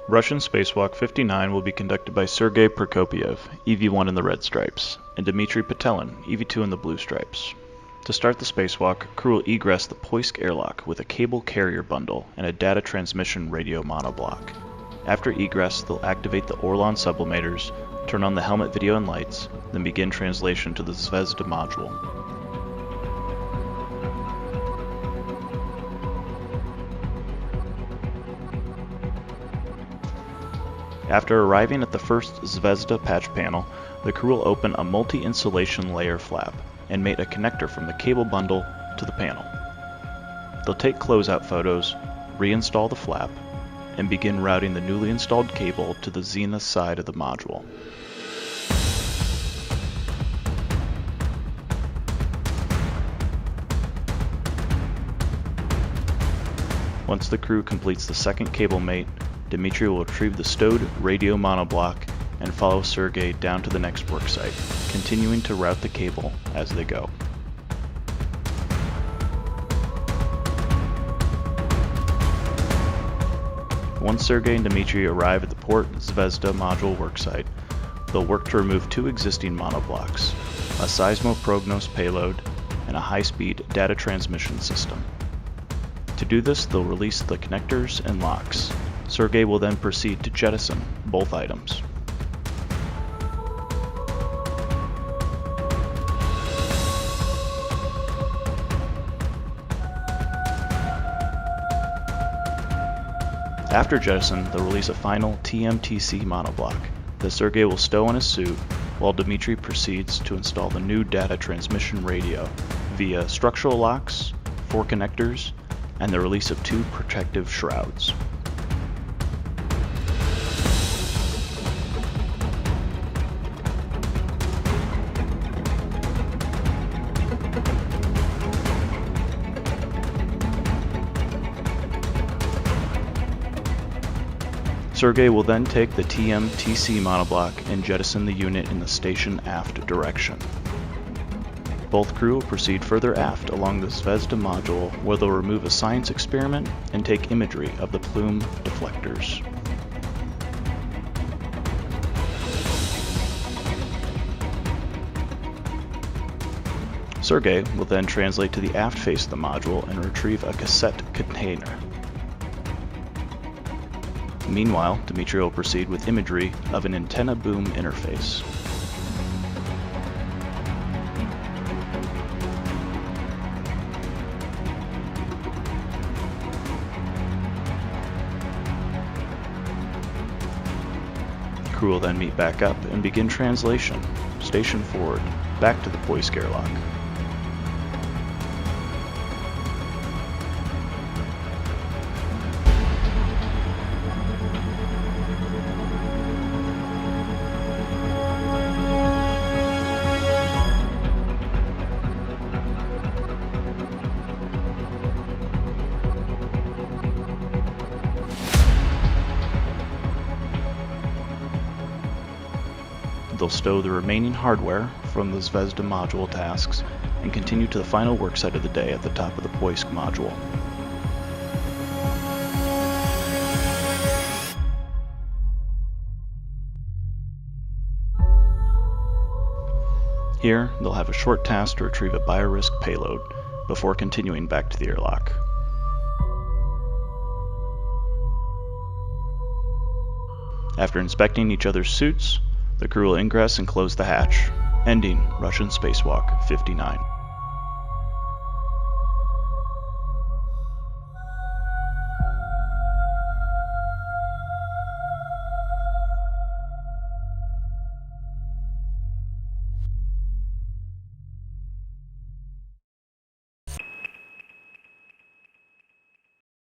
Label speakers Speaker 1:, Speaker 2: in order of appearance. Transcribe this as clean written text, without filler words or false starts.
Speaker 1: Russian Spacewalk 59 will be conducted by Sergei Prokopyev, EV-1 in the red stripes, and Dmitry Petelin, EV-2 in the blue stripes. To start the spacewalk, crew will egress the Poisk airlock with a cable carrier bundle and a data transmission radio monoblock. After egress, they'll activate the Orlan sublimators, turn on the helmet video and lights, then begin translation to the Zvezda module. After arriving at the first Zvezda patch panel, the crew will open a multi-insulation layer flap and mate a connector from the cable bundle to the panel. They'll take closeout photos, reinstall the flap, and begin routing the newly installed cable to the zenith side of the module. Once the crew completes the second cable mate, Dmitry will retrieve the stowed radio monoblock and follow Sergei down to the next worksite, continuing to route the cable as they go. Once Sergei and Dmitry arrive at the Port Zvezda module worksite, they'll work to remove two existing monoblocks, a Seismoprognos payload, and a high-speed data transmission system. To do this, they'll release the connectors and locks. Sergei will then proceed to jettison both items. After jettison, they'll release a final TMTC monoblock that Sergei will stow on his suit, while Dmitry proceeds to install the new data transmission radio via structural locks, 4 connectors, and the release of 2 protective shrouds. Sergei will then take the TMTC monoblock and jettison the unit in the station aft direction. Both crew will proceed further aft along the Zvezda module, where they'll remove a science experiment and take imagery of the plume deflectors. Sergei will then translate to the aft face of the module and retrieve a cassette container. Meanwhile, Dmitry will proceed with imagery of an antenna boom interface. The crew will then meet back up and begin translation, station forward, back to the Poisk airlock. They'll stow the remaining hardware from the Zvezda module tasks and continue to the final worksite of the day at the top of the Poisk module. Here, they'll have a short task to retrieve a biorisk payload before continuing back to the airlock. After inspecting each other's suits, the crew will ingress and close the hatch, ending Russian Spacewalk 59.